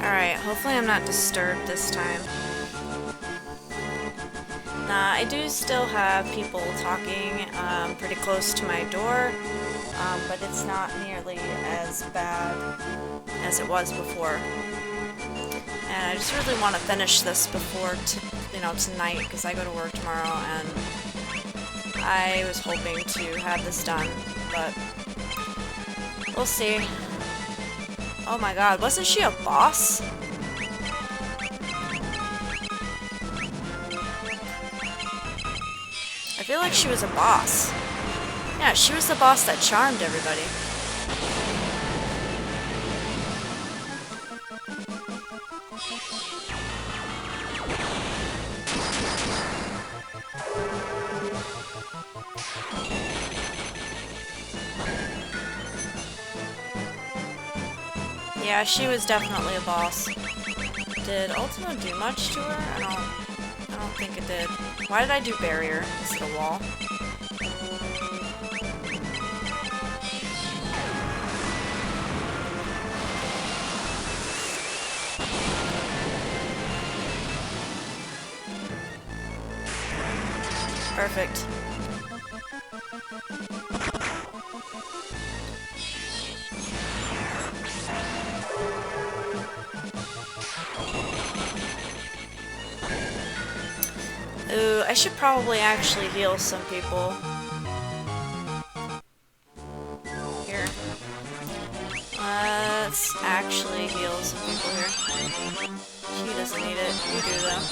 Alright, hopefully I'm not disturbed this time. I do still have people talking pretty close to my door, but it's not nearly as bad as it was before. And I just really want to finish this before, tonight, because I go to work tomorrow, and I was hoping to have this done, but we'll see. Oh my god, wasn't she a boss? I feel like she was a boss. Yeah, she was the boss that charmed everybody. Yeah, she was definitely a boss. Did Ultima do much to her? I don't think it did. Why did I do barrier instead of wall? Perfect. Ooh, I should probably actually heal some people. Here. Let's actually heal some people here. She doesn't need it. You do, though.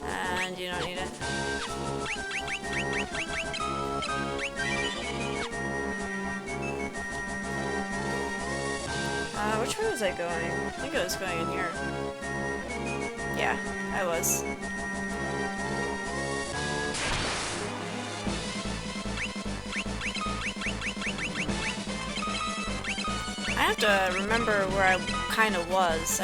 And you don't need it. Which way was I going? I think I was going in here. Yeah, I was. I have to remember where I kind of was.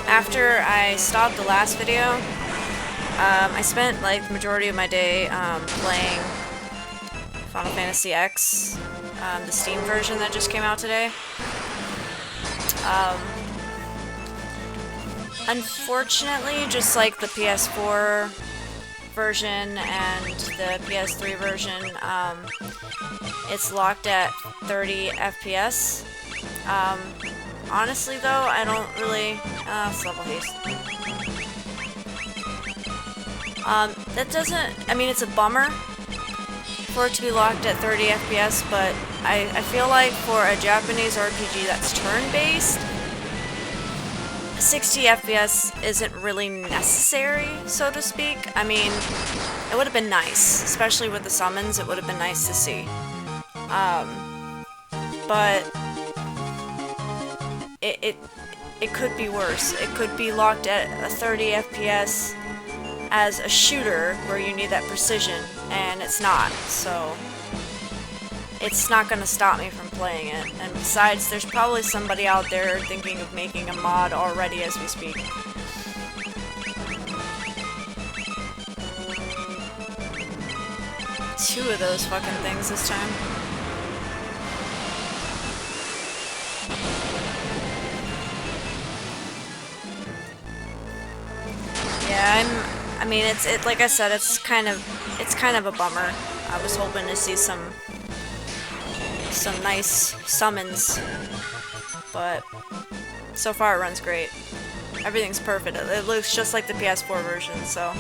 After I stopped the last video, I spent like the majority of my day playing Final Fantasy X, the Steam version that just came out today. Unfortunately, just like the PS4 version and the PS3 version, it's locked at 30 FPS. Honestly though, I don't really... it's level haste. That doesn't... I mean, it's a bummer for it to be locked at 30 FPS, but I feel like for a Japanese RPG that's turn-based, 60 FPS isn't really necessary, so to speak. I mean, it would have been nice, especially with the summons, it would have been nice to see. But it could be worse. It could be locked at a 30 FPS as a shooter where you need that precision, and it's not, so it's not gonna stop me from playing it. And besides, there's probably somebody out there thinking of making a mod already as we speak. Two of those fucking things this time. Yeah, I mean, like I said, it's kind of a bummer. I was hoping to see some nice summons, but so far it runs great. Everything's perfect. It looks just like the PS4 version, so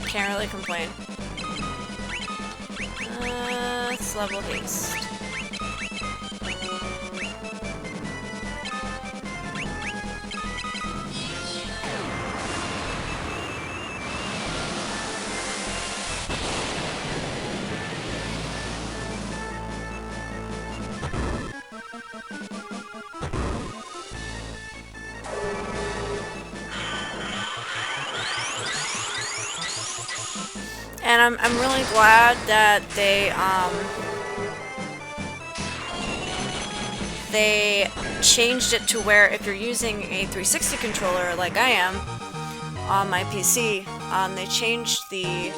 can't really complain. Let's level haste. And I'm really glad that they changed it to where if you're using a 360 controller like I am on my PC, they changed the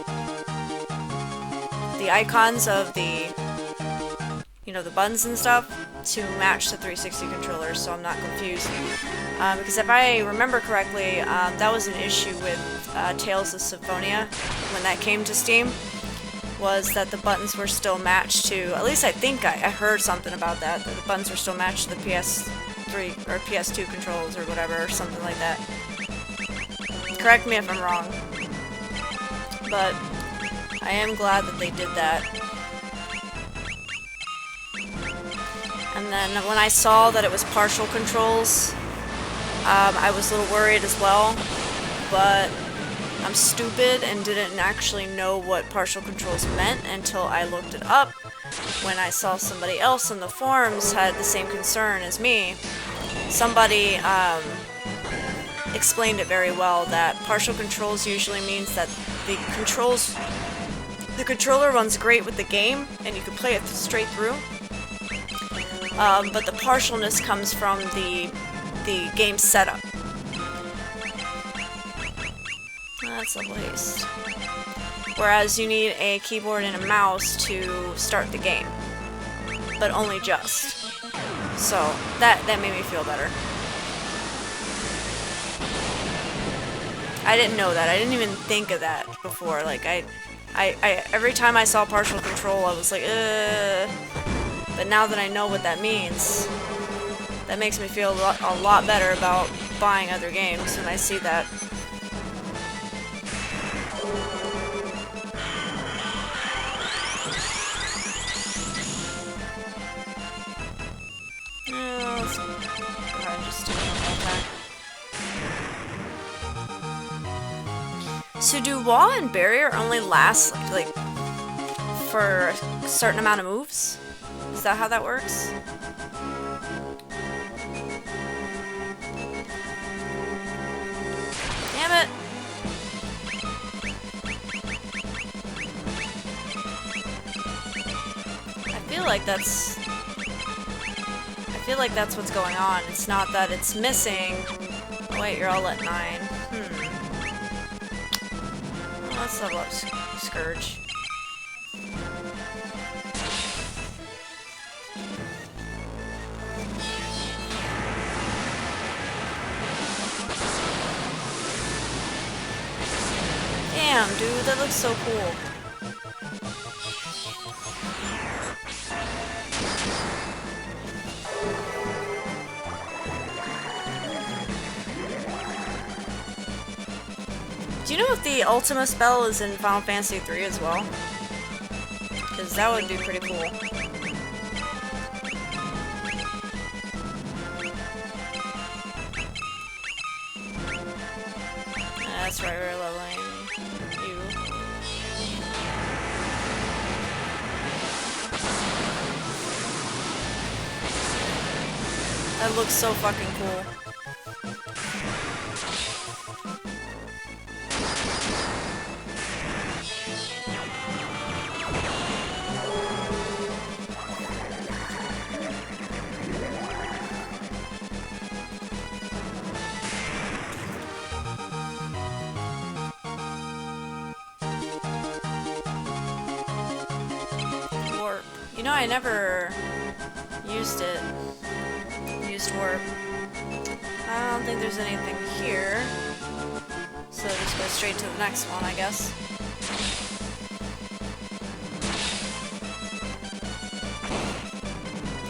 icons of the know, the buttons and stuff to match the 360 controller, so I'm not confused. Because if I remember correctly, that was an issue with Tales of Symphonia when that came to Steam, was that the buttons were still matched to, at least I think I heard something about that the buttons were still matched to the PS3 or PS2 controls or whatever, or something like that. Correct me if I'm wrong. But I am glad that they did that. And then when I saw that it was partial controls, I was a little worried as well, but I'm stupid and didn't actually know what partial controls meant until I looked it up when I saw somebody else in the forums had the same concern as me. Somebody explained it very well, that partial controls usually means that the controller runs great with the game and you can play it straight through, but the partialness comes from the game setup. That's a waste. Whereas you need a keyboard and a mouse to start the game, but only just. So that made me feel better. I didn't know that. I didn't even think of that before. Like I every time I saw partial control, I was like, ugh. But now that I know what that means, that makes me feel a lot better about buying other games when I see that. Let's go ahead and just do one attack. So do wall and barrier only last like for a certain amount of moves? Is that how that works? Damn it! I feel like that's what's going on. It's not that it's missing. Oh wait, you're all at 9. Oh, let's level up Scourge. Damn, dude, that looks so cool. Do you know if the Ultima spell is in Final Fantasy 3 as well? Because that would be pretty cool. That's right, we're leveling you. That looks so fucking cool. You know, I never used it. Used warp. I don't think there's anything here. So just go straight to the next one, I guess.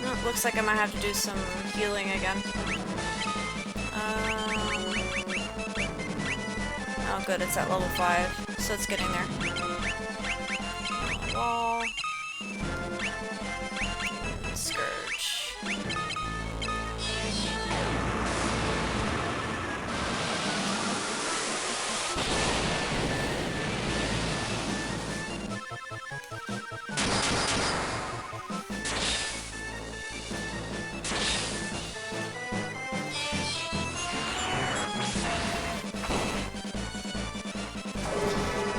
Oh, looks like I might have to do some healing again. Oh good, it's at level 5, so it's getting there. Wall. Scourge.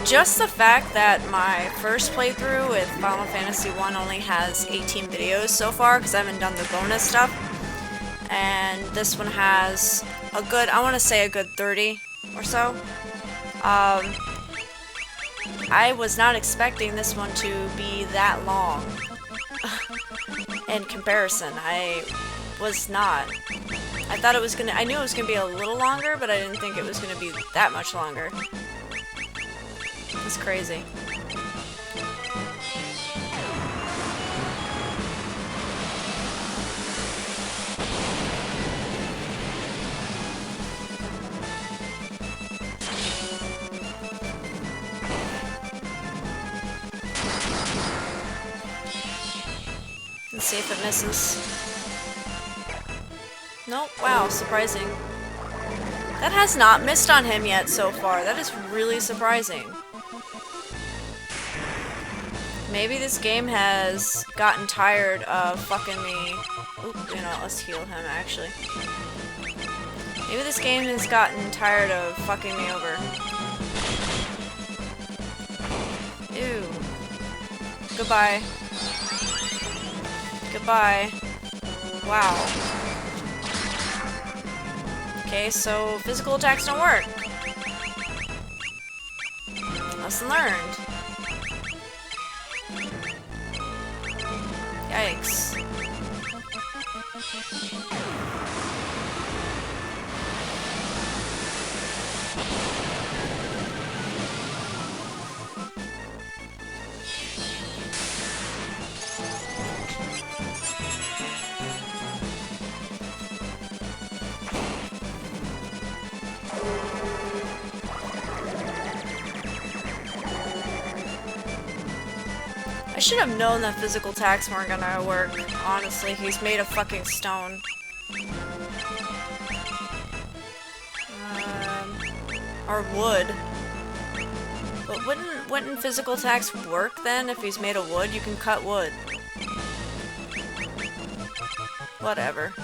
Just the fact that my first playthrough with Final Fantasy 1 only has 18 videos so far, because I haven't done the bonus stuff, and this one has a good, I want to say a good 30 or so. I was not expecting this one to be that long. in comparison. I was not. I thought it was gonna, I knew it was gonna be a little longer, but I didn't think it was gonna be that much longer. It's crazy. Let's see if it misses. Nope, wow, surprising. That has not missed on him yet so far. That is really surprising. Maybe this game has gotten tired of fucking me. Oop, you know, let's heal him actually. Maybe this game has gotten tired of fucking me over. Ew. Goodbye. Goodbye. Wow. Okay, so physical attacks don't work. Lesson learned. Yikes. I should have known that physical attacks weren't gonna work. Honestly, he's made of fucking stone. Or wood. But wouldn't physical attacks work then if he's made of wood? You can cut wood. Whatever.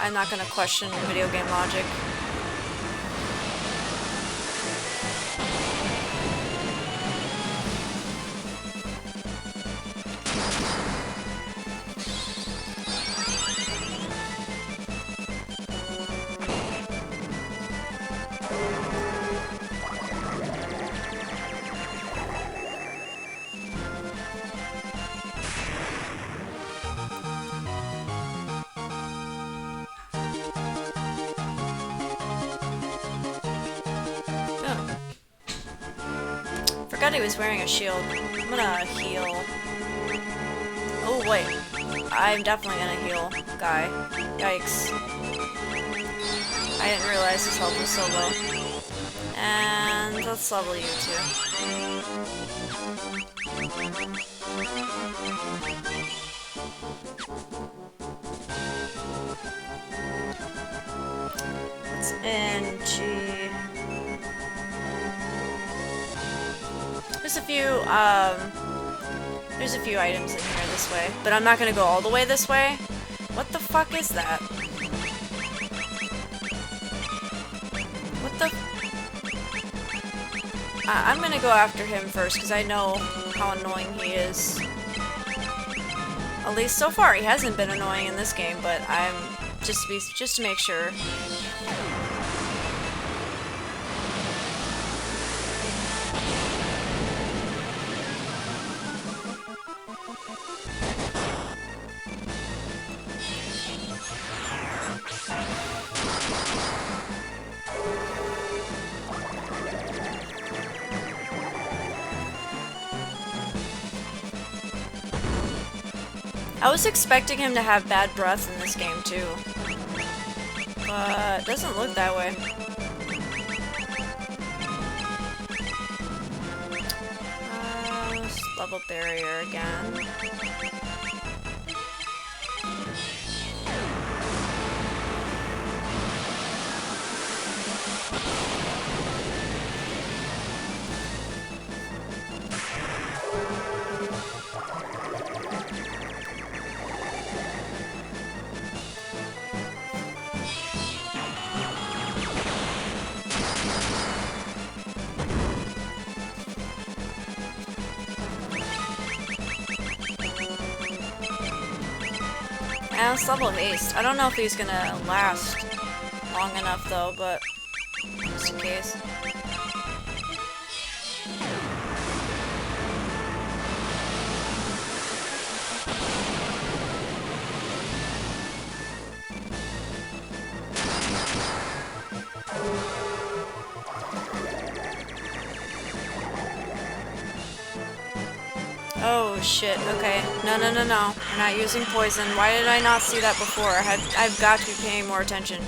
I'm not gonna question video game logic. Forgot he was wearing a shield. I'm gonna heal. Oh wait, I'm definitely gonna heal, guy. Yikes. I didn't realize his health was so low. And let's level you too. It's NG. There's a few items in here this way, but I'm not gonna go all the way this way. What the fuck is that? What the? I'm gonna go after him first because I know how annoying he is. At least so far, he hasn't been annoying in this game, but I'm just to make sure. I was expecting him to have bad breath in this game too, but it doesn't look that way. Let's level barrier again. And let's level haste. I don't know if he's gonna last long enough though, but just in case. shit. Okay. No, no, no, no. We're not using poison. Why did I not see that before? I've got to be paying more attention.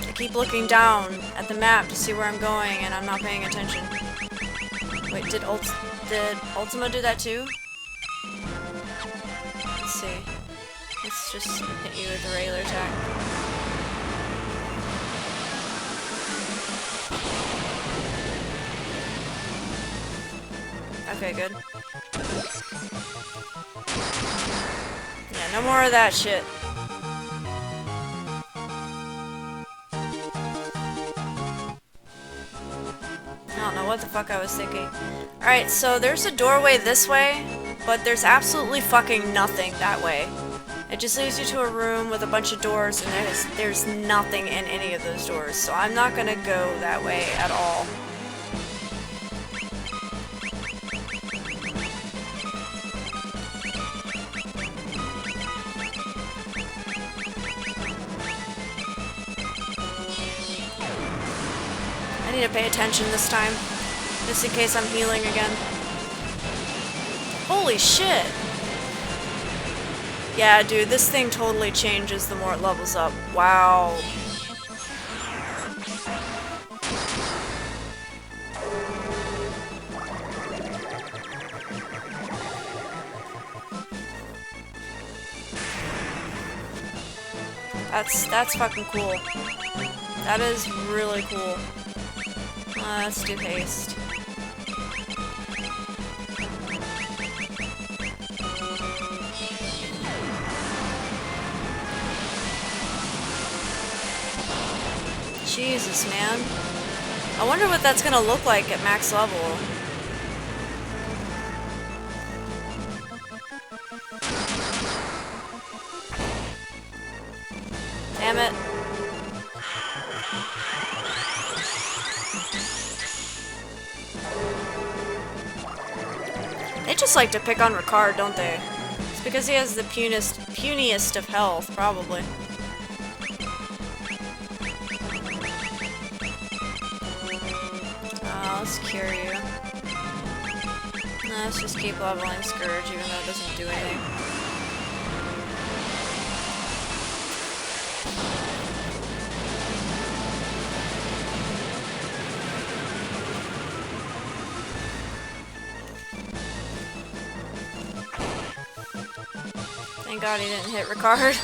I keep looking down at the map to see where I'm going, and I'm not paying attention. Wait, did Ultima do that too? Let's see. Let's just hit you with a regular attack. Okay, good. Yeah, no more of that shit. I don't know what the fuck I was thinking. Alright, so there's a doorway this way, but there's absolutely fucking nothing that way. It just leads you to a room with a bunch of doors, and there's nothing in any of those doors, so I'm not gonna go that way at all. I need to pay attention this time, just in case I'm healing again. Holy shit! Yeah, dude, this thing totally changes the more it levels up. Wow. That's fucking cool. That is really cool. Let's do haste. Jesus, man. I wonder what that's gonna look like at max level. Damn it. They just like to pick on Ricard, don't they? It's because he has the puniest of health, probably. Let's cure you. No, let's just keep leveling Scourge, even though it doesn't do anything. Thank God he didn't hit Ricard.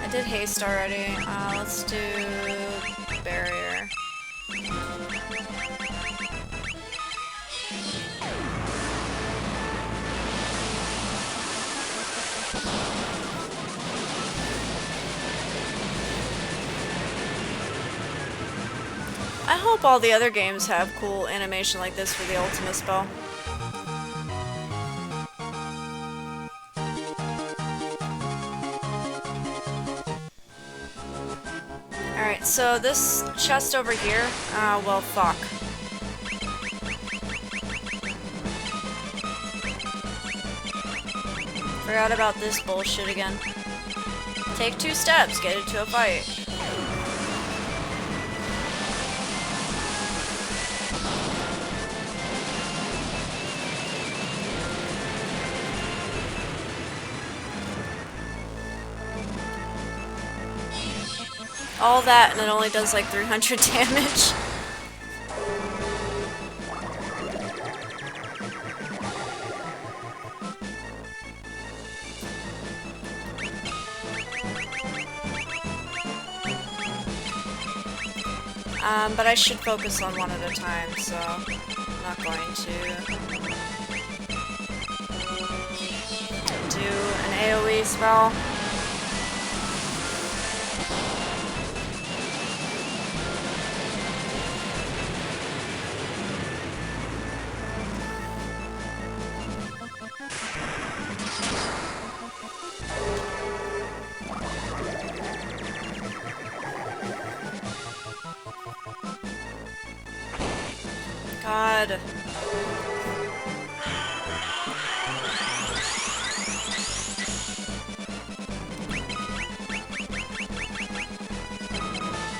I did haste already. Let's do barrier. I hope all the other games have cool animation like this for the Ultima spell. Alright, so this chest over here, well, fuck. Forgot about this bullshit again. Take 2 steps, get into a fight. All that, and it only does like 300 damage. But I should focus on one at a time, so I'm not going to do an AoE spell. God. dead.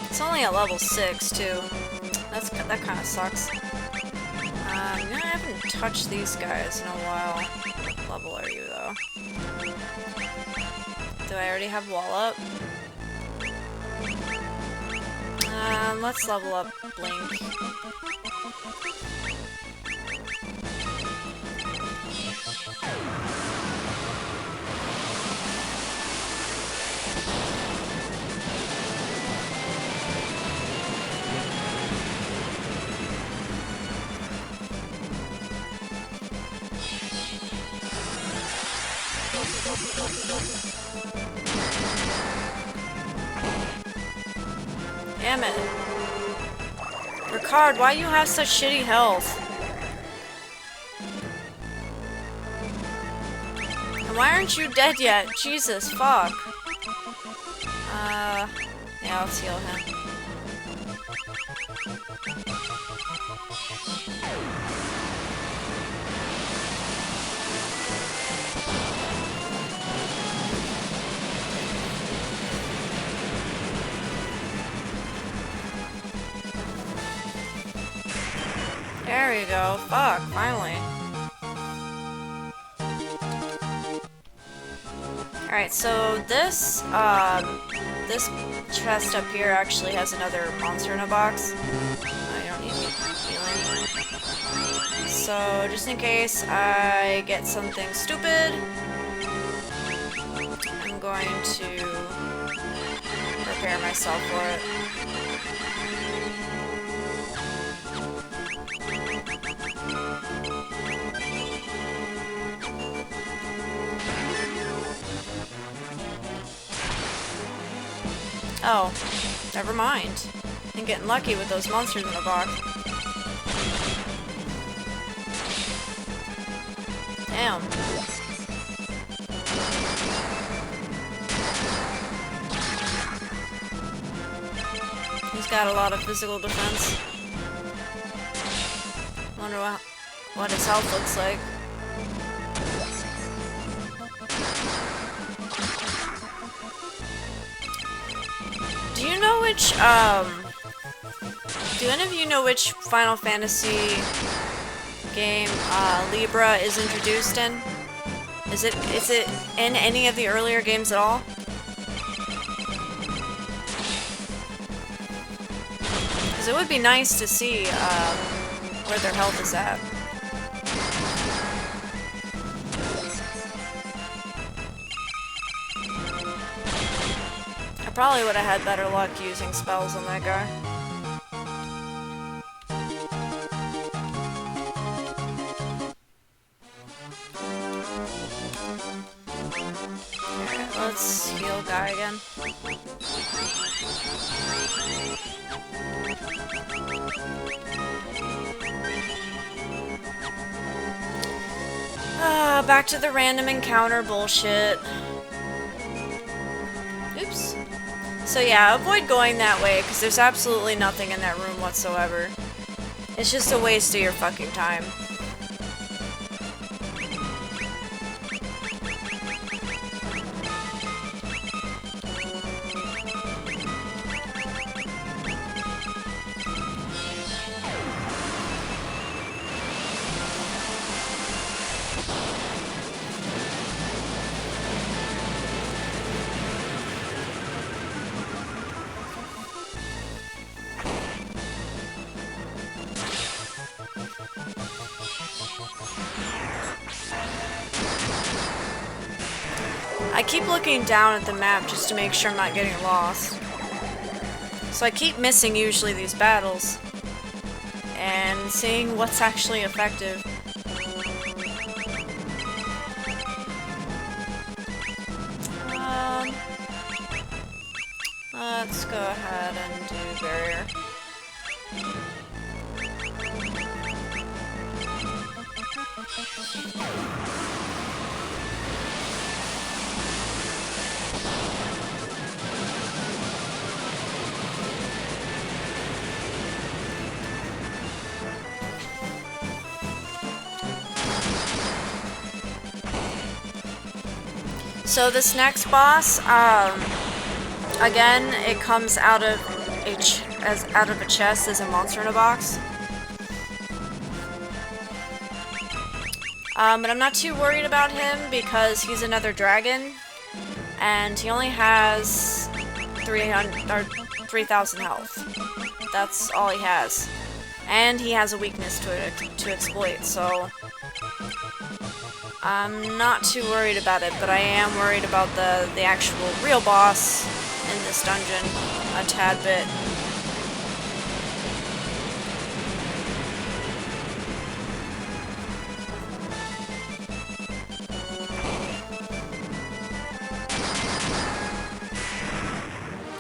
It's only at level 6 too. That kind of sucks. I haven't touched these guys in a while. What level are you though? Do I already have wall up? Let's level up Blink. Damn it. Ricard, why you have such shitty health? And why aren't you dead yet? Jesus, fuck. Yeah, let's heal him. There we go. Fuck, finally. Alright, so this chest up here actually has another monster in a box. I don't need healing. So, just in case I get something stupid, I'm going to prepare myself for it. Oh, never mind. I'm getting lucky with those monsters in the box. Damn. He's got a lot of physical defense. Wonder what his health looks like. Do you know which, do any of you know which Final Fantasy game, Libra is introduced in? Is it in any of the earlier games at all? Because it would be nice to see, where their health is at. I probably would have had better luck using spells on that guy. Alright, let's heal Guy again. Back to the random encounter bullshit. Oops. So yeah, avoid going that way, because there's absolutely nothing in that room whatsoever. It's just a waste of your fucking time. I keep looking down at the map just to make sure I'm not getting lost. So I keep missing usually these battles and seeing what's actually effective. Let's go ahead and do barrier. So this next boss, again, it comes out of a chest as a monster in a box. But I'm not too worried about him because he's another dragon, and he only has 3,000 health. That's all he has, and he has a weakness to exploit. So I'm not too worried about it, but I am worried about the actual real boss in this dungeon a tad bit.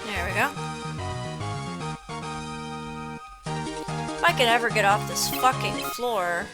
There we go. If I could ever get off this fucking floor.